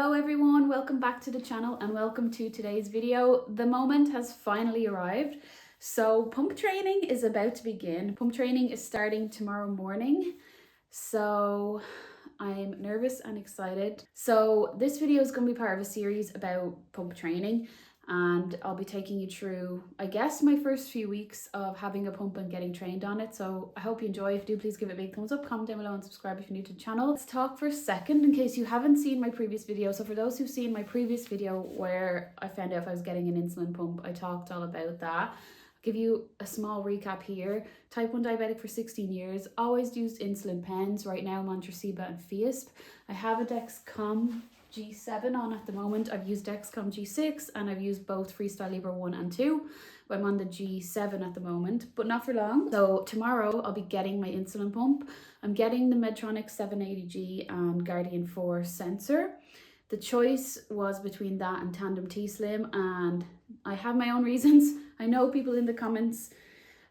Hello everyone, welcome back to the channel and welcome to today's video. The moment has finally arrived. So pump training is about to begin. Pump training is starting tomorrow morning. So I'm nervous and excited. So this video is going to be part of a series about pump training, and I'll be taking you through, I guess, my first few weeks of having a pump and getting trained on it. So I hope you enjoy. If you do, please give it a big thumbs up, comment down below and subscribe if you're new to the channel. Let's talk for a second in case you haven't seen my previous video. So for those who've seen my previous video where I found out if I was getting an insulin pump, I talked all about that. I'll give you a small recap here. Type 1 diabetic for 16 years, always used insulin pens. Right now I'm on Tresiba and Fiasp. I have a Dexcom G7 on at the moment. I've used Dexcom G6 and I've used both Freestyle Libre 1 and 2, but I'm on the G7 at the moment, but not for long. So tomorrow I'll be getting my insulin pump. I'm getting the Medtronic 780G and Guardian 4 sensor. The choice was between that and Tandem T-Slim, and I have my own reasons. I know people in the comments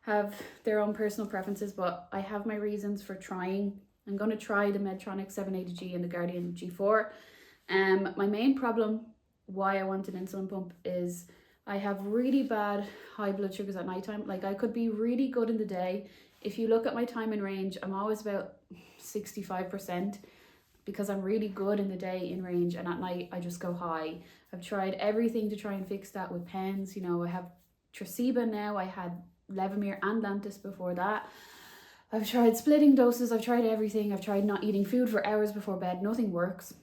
have their own personal preferences, but I have my reasons for trying. I'm going to try the Medtronic 780G and the Guardian G4. My main problem why I want an insulin pump is I have really bad high blood sugars at nighttime. Like, I could be really good in the day. If you look at my time in range, I'm always about 65% because I'm really good in the day in range, and at night I just go high. I've tried everything to try and fix that with pens. You know, I have Tresiba now. I had Levemir and Lantus before that. I've tried splitting doses. I've tried everything. I've tried not eating food for hours before bed. Nothing works.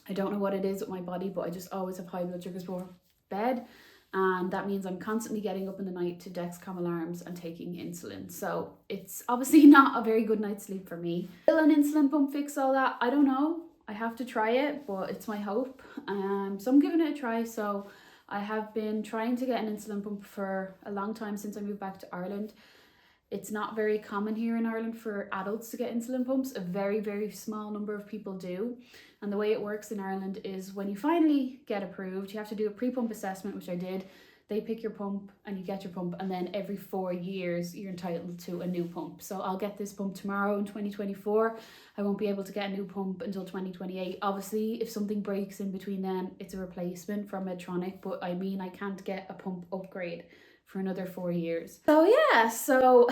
I don't know what it is with my body, but I just always have high blood sugars before bed, and that means I'm constantly getting up in the night to Dexcom alarms and taking insulin. So it's obviously not a very good night's sleep for me. Will an insulin pump fix all that? I don't know. I have to try it, but it's my hope. So I'm giving it a try. So I have been trying to get an insulin pump for a long time since I moved back to Ireland. It's not very common here in Ireland for adults to get insulin pumps. A very, very small number of people do. And the way it works in Ireland is when you finally get approved, you have to do a pre-pump assessment, which I did. They pick your pump and you get your pump, and then every 4 years you're entitled to a new pump. So I'll get this pump tomorrow in 2024. I won't be able to get a new pump until 2028. Obviously, if something breaks in between then, it's a replacement from Medtronic, but I mean, I can't get a pump upgrade for another 4 years. So yeah, so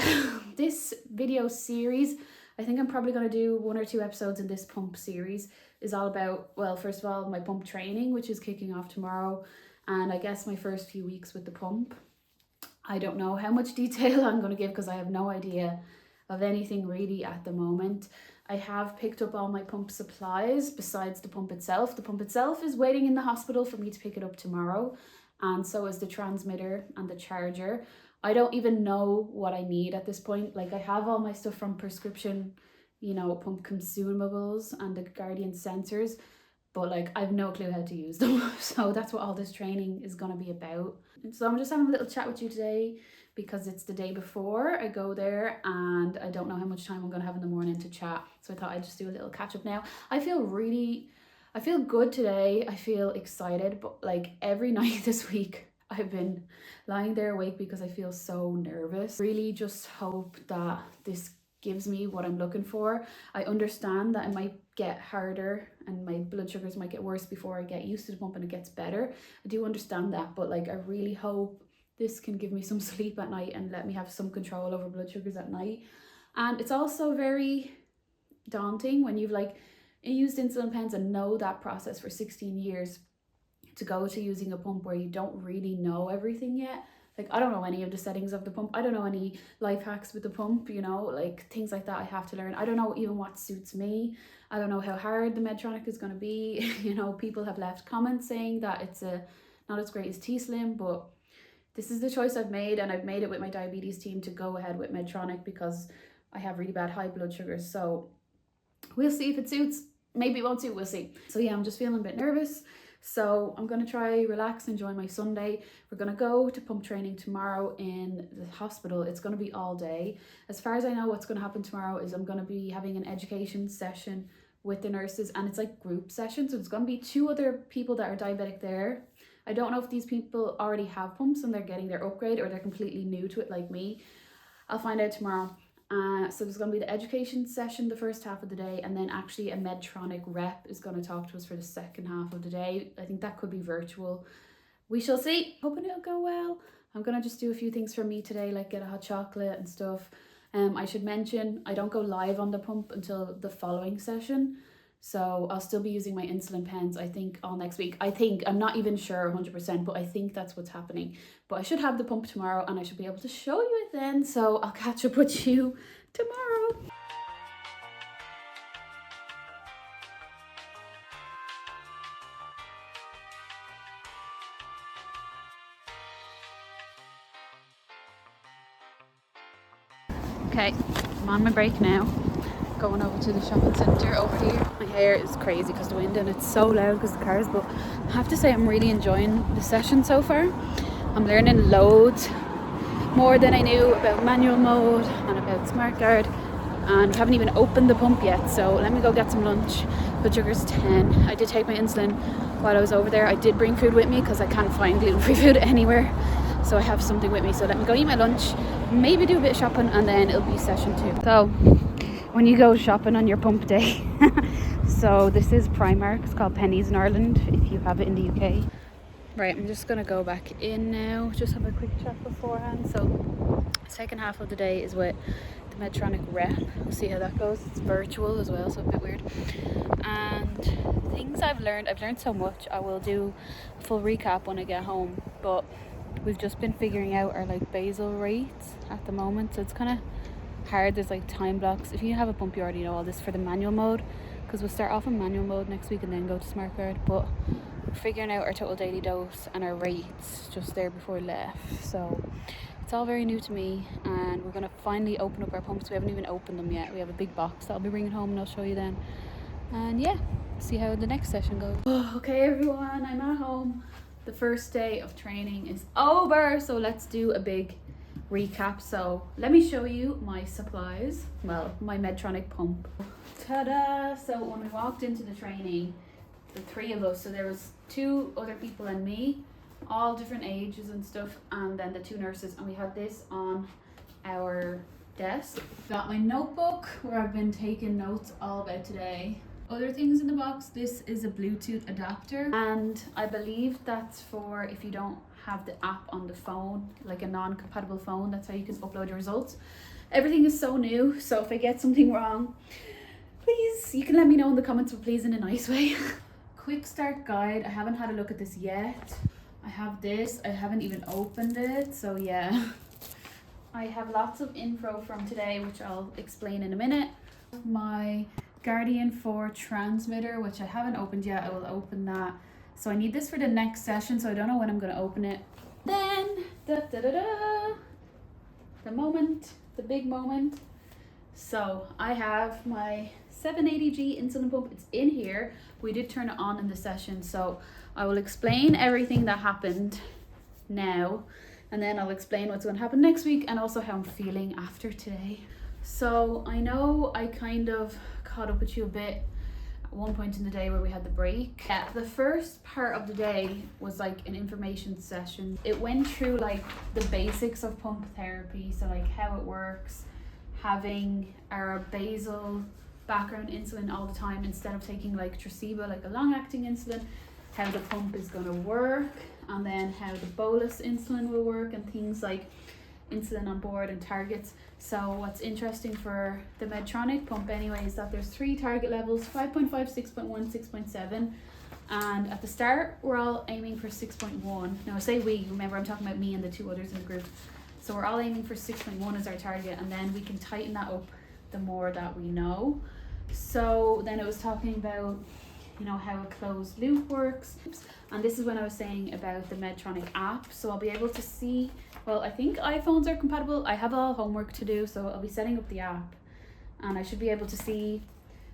this video series, I think I'm probably going to do 1 or 2 episodes in this pump series, is all about, well, first of all, my pump training, which is kicking off tomorrow, and I guess my first few weeks with the pump. I don't know how much detail I'm going to give because I have no idea of anything really at the moment. I have picked up all my pump supplies besides the pump itself. The pump itself is waiting in the hospital for me to pick it up tomorrow, and so is the transmitter and the charger. I don't even know what I need at this point. Like, I have all my stuff from prescription, you know, pump consumables and the Guardian sensors, but like, I have no clue how to use them. So that's what all this training is going to be about. And so I'm just having a little chat with you today because it's the day before I go there and I don't know how much time I'm going to have in the morning to chat. So I thought I'd just do a little catch up now. I feel good today. I feel excited, but like every night this week I've been lying there awake because I feel so nervous. Really just hope that this gives me what I'm looking for. I understand that it might get harder and my blood sugars might get worse before I get used to the pump and it gets better. I do understand that, but like, I really hope this can give me some sleep at night and let me have some control over blood sugars at night. And it's also very daunting when you've like used insulin pens and know that process for 16 years to go to using a pump where you don't really know everything yet. Like, I don't know any of the settings of the pump. I don't know any life hacks with the pump, you know, like things like that I have to learn. I don't know even what suits me. I don't know how hard the Medtronic is going to be. You know, people have left comments saying that it's not as great as T-Slim, but this is the choice I've made, and I've made it with my diabetes team to go ahead with Medtronic because I have really bad high blood sugars. So we'll see if it suits. Maybe it won't suit, we'll see. So yeah, I'm just feeling a bit nervous. So I'm going to try relax, enjoy my Sunday. We're going to go to pump training tomorrow in the hospital. It's going to be all day. As far as I know, what's going to happen tomorrow is I'm going to be having an education session with the nurses, and it's like group sessions. So it's going to be 2 other people that are diabetic there. I don't know if these people already have pumps and they're getting their upgrade, or they're completely new to it like me. I'll find out tomorrow. So there's going to be the education session the first half of the day, and then actually a medtronic rep is going to talk to us for the second half of the day. I think that could be virtual. We shall see. Hoping it'll go well. I'm going to just do a few things for me today, like get a hot chocolate and stuff. I should mention I don't go live on the pump until the following session. So I'll still be using my insulin pens, I think, all next week. I'm not even sure 100%, but I think that's what's happening. But I should have the pump tomorrow and I should be able to show you it then. So I'll catch up with you tomorrow. Okay, I'm on my break now. Going over to the shopping centre over here. My hair is crazy because the wind and it's so loud because the cars, but I have to say I'm really enjoying the session so far. I'm learning loads more than I knew about manual mode and about SmartGuard, and we haven't even opened the pump yet, so let me go get some lunch. Blood sugar's 10. I did take my insulin while I was over there. I did bring food with me because I can't find gluten-free food anywhere, so I have something with me. So let me go eat my lunch, maybe do a bit of shopping, and then it'll be session 2. So when you go shopping on your pump day, so this is Primark, it's called Pennies in Ireland if you have it in the UK. Right, I'm just gonna go back in now, just have a quick chat beforehand. So second half of the day is with the Medtronic rep. We'll see how that goes. It's virtual as well, so a bit weird. And things I've learned so much. I will do a full recap when I get home, but we've just been figuring out our like basal rates at the moment, so it's kind of hard. There's like time blocks. If you have a pump, you already know all this for the manual mode, because we'll start off in manual mode next week and then go to SmartGuard. But we're figuring out our total daily dose and our rates just there before we left, so it's all very new to me. And we're going to finally open up our pumps. We haven't even opened them yet. We have a big box that I'll be bringing home and I'll show you then. And yeah, see how the next session goes. Okay everyone, I'm at home. The first day of training is over, so let's do a big recap. So let me show you my supplies. Well, my Medtronic pump. Ta-da! So when we walked into the training, the 3 of us, so there was 2 other people and me, all different ages and stuff, and then the 2 nurses, and we had this on our desk. Got my notebook where I've been taking notes all about today. Other things in the box, this is a Bluetooth adapter, and I believe that's for if you don't have the app on the phone, like a non-compatible phone, that's how you can upload your results. Everything is so new, so if I get something wrong, please, you can let me know in the comments, but please in a nice way. Quick start guide, I haven't had a look at this yet. I have this, I haven't even opened it, so yeah. I have lots of info from today, which I'll explain in a minute. My Guardian 4 transmitter, which I haven't opened yet. I will open that. So I need this for the next session, so I don't know when I'm going to open it. Then, the moment, the big moment. So I have my 780G insulin pump. It's in here. We did turn it on in the session, so I will explain everything that happened now, and then I'll explain what's going to happen next week and also how I'm feeling after today. So I know I kind of caught up with you a bit at one point in the day where we had the break. Yeah, the first part of the day was like an information session. It went through like the basics of pump therapy, so like how it works, having our basal background insulin all the time instead of taking like Tresiba, like a long-acting insulin, how the pump is going to work, and then how the bolus insulin will work, and things like insulin on board and targets. So what's interesting for the Medtronic pump anyway is that there's 3 target levels: 5.5, 6.1, 6.7, and at the start we're all aiming for 6.1. Now I say we, remember I'm talking about me and the 2 others in the group. So we're all aiming for 6.1 as our target, and then we can tighten that up the more that we know. So then it was talking about, you know, how a closed loop works, and this is when I was saying about the Medtronic app. So I'll be able to see, well, I think iPhones are compatible. I have all homework to do, so I'll be setting up the app and I should be able to see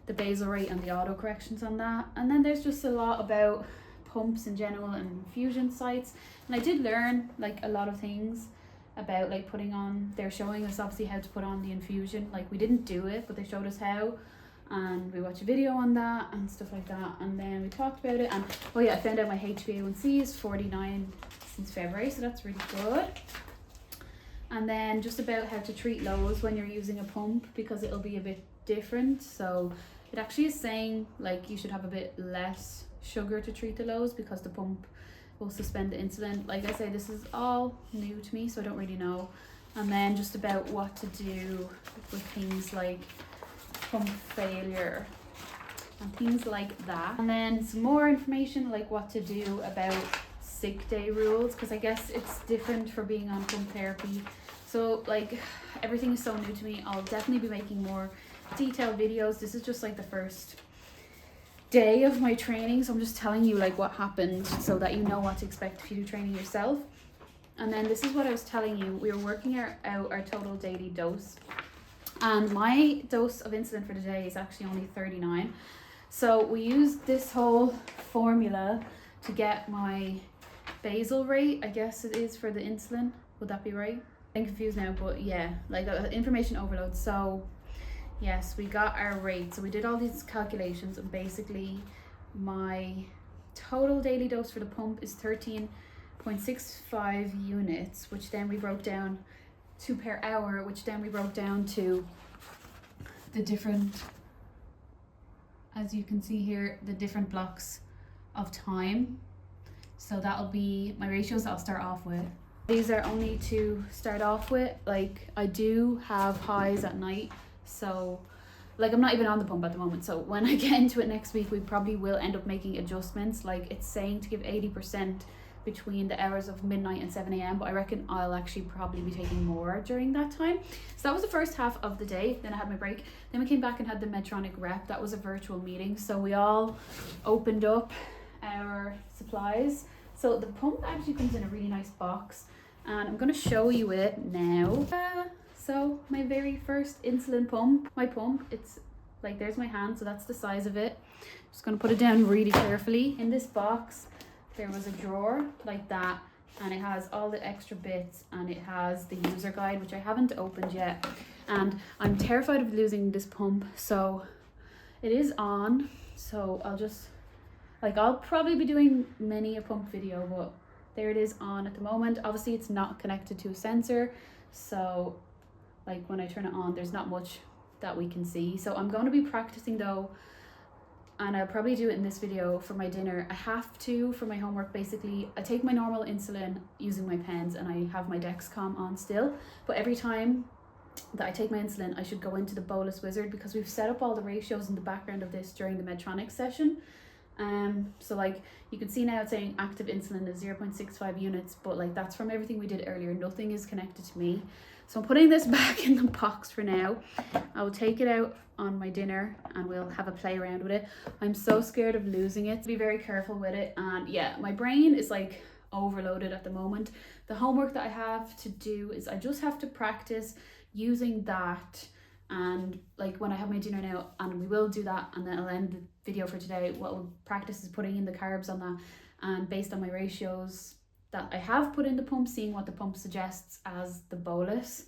the basal rate and the auto corrections on that. And then there's just a lot about pumps in general and infusion sites, and I did learn like a lot of things about like putting on, they're showing us obviously how to put on the infusion. Like we didn't do it, but they showed us how, and we watched a video on that and stuff like that, and then we talked about it. And oh yeah, I found out my HbA1c is 49 since February, so that's really good. and then just about how to treat lows when you're using a pump, because it'll be a bit different. So it actually is saying like you should have a bit less sugar to treat the lows because the pump will suspend the insulin. Like I say, this is all new to me, so I don't really know. And then just about what to do with things like pump failure and things like that. And then some more information like what to do about sick day rules, because I guess it's different for being on pump therapy. So like everything is so new to me. I'll definitely be making more detailed videos. This is just like the first day of my training, so I'm just telling you like what happened so that you know what to expect if you do training yourself. And then this is what I was telling you. We were working out our total daily dose, and my dose of insulin for the day is actually only 39. So we used this whole formula to get my basal rate, I guess it is, for the insulin. Would that be right? I'm confused now, but yeah, like information overload. So yes, we got our rate. So we did all these calculations, and basically my total daily dose for the pump is 13.65 units, which then we broke down to per hour, which then we broke down to the different, as you can see here, the different blocks of time. So that'll be my ratios that I'll start off with. These are only to start off with. Like I do have highs at night, so like I'm not even on the pump at the moment, so when I get into it next week we probably will end up making adjustments. Like it's saying to give 80% between the hours of midnight and 7 a.m, but I reckon I'll actually probably be taking more during that time. So that was the first half of the day. Then I had my break, then we came back and had the medtronic rep. That was a virtual meeting, so we all opened up our supplies. So the pump actually comes in a really nice box, and I'm going to show you it now. So my very first insulin pump, my pump, it's like, there's my hand, so that's the size of it. Just going to put it down really carefully. In this box there was a drawer like that, and it has all the extra bits, and it has the user guide, which I haven't opened yet. And I'm terrified of losing this pump, so it is on. So I'll just, like, I'll probably be doing many a pump video, but there it is on at the moment. Obviously it's not connected to a sensor, so like when I turn it on there's not much that we can see. So I'm going to be practicing though, and I'll probably do it in this video for my dinner. I have to, for my homework basically, I take my normal insulin using my pens, and I have my Dexcom on still, but every time that I take my insulin I should go into the bolus wizard, because we've set up all the ratios in the background of this during the medtronic session. So like you can see now it's saying active insulin is 0.65 units, but like that's from everything we did earlier. Nothing is connected to me. So I'm putting this back in the box for now. I will take it out on my dinner and we'll have a play around with it. I'm so scared of losing it. Be very careful with it. And yeah, my brain is like overloaded at the moment. The homework that I have to do is I just have to practice using that. And like when I have my dinner now, and we will do that, and then I'll end the video for today. What we'll practice is putting in the carbs on that, and based on my ratios that I have put in the pump, seeing what the pump suggests as the bolus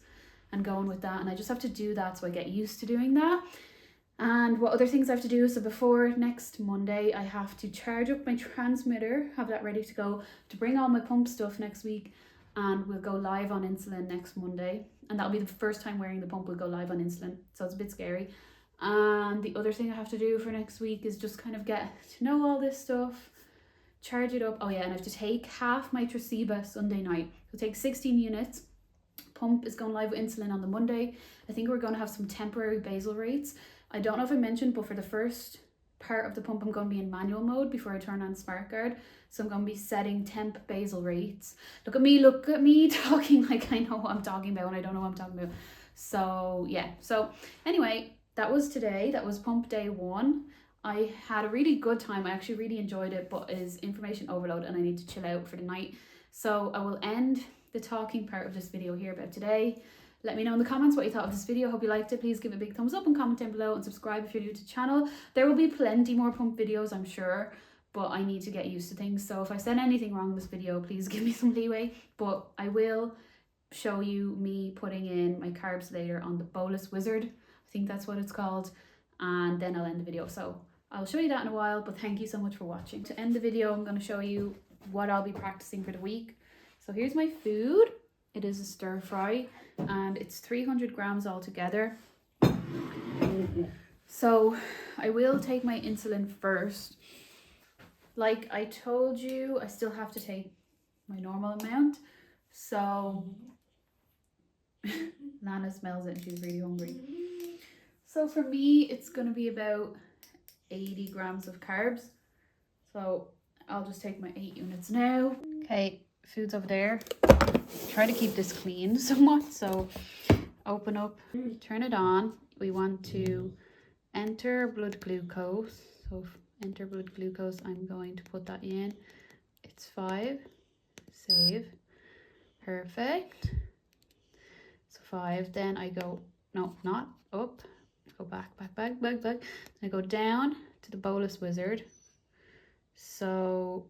and going with that. And I just have to do that so I get used to doing that. And what other things I have to do, so before next Monday I have to charge up my transmitter, have that ready to go to bring all my pump stuff next week, and we'll go live on insulin next Monday. And that'll be the first time wearing the pump. We'll go live on insulin, so it's a bit scary. And the other thing I have to do for next week is just kind of get to know all this stuff, charge it up. Oh yeah, and I have to take half my Traceba Sunday night. So take 16 units. Pump is going live with insulin on the Monday. I think we're going to have some temporary basal rates. I don't know if I mentioned, but for the first part of the pump I'm going to be in manual mode before I turn on SmartGuard. So I'm going to be setting temp basal rates. Look at me talking like I know what I'm talking about when I don't know what I'm talking about. So yeah, so anyway, that was today. That was pump day 1. I had a really good time. I actually really enjoyed it, but it is information overload and I need to chill out for the night. So I will end the talking part of this video here about today. Let me know in the comments what you thought of this video. Hope you liked it. Please give it a big thumbs up and comment down below, and subscribe if you're new to the channel. There will be plenty more pump videos, I'm sure, but I need to get used to things. So if I said anything wrong in this video, please give me some leeway. But I will show you me putting in my carbs later on the bolus wizard. I think that's what it's called. And then I'll end the video. So I'll show you that in a while, but thank you so much for watching. To end the video, I'm going to show you what I'll be practicing for the week. So here's my food. It is a stir fry and it's 300 grams altogether. So I will take my insulin first. Like I told you, I still have to take my normal amount. So Nana smells it and she's really hungry. So for me, it's going to be about 80 grams of carbs. So I'll just take my 8 units now. Okay, food's over there. Try to keep this clean somewhat. So open up, turn it on. We want to enter blood glucose. So enter blood glucose, I'm going to put that in. It's 5. Save. Perfect. So 5. Then I go, no, not up. Go back. Then I go down to the bolus wizard. So,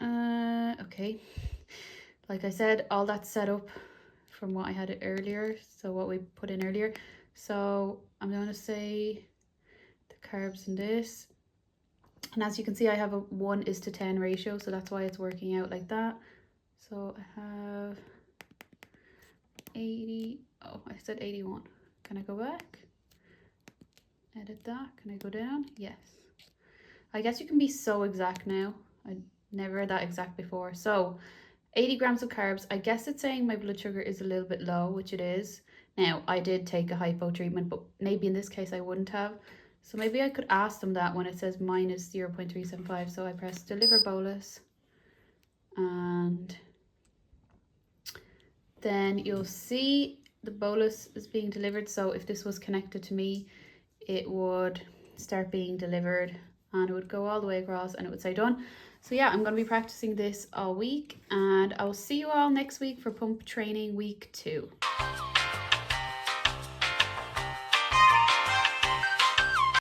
okay. Like I said, all that's set up from what I had earlier. So what we put in earlier. So I'm going to say the carbs in this. And as you can see, I have a 1:10 ratio. So that's why it's working out like that. So I have 80. Oh, I said 81. Can I go back? Edit that. Can I go down? Yes. I guess you can be so exact now. I never that exact before. So 80 grams of carbs. I guess it's saying my blood sugar is a little bit low, which it is. Now, I did take a hypo treatment, but maybe in this case I wouldn't have. So maybe I could ask them that when it says minus 0.375. So I press deliver bolus. And then you'll see the bolus is being delivered. So if this was connected to me, it would start being delivered and it would go all the way across and it would say done. So yeah, I'm going to be practicing this all week and I'll see you all next week for pump training week 2.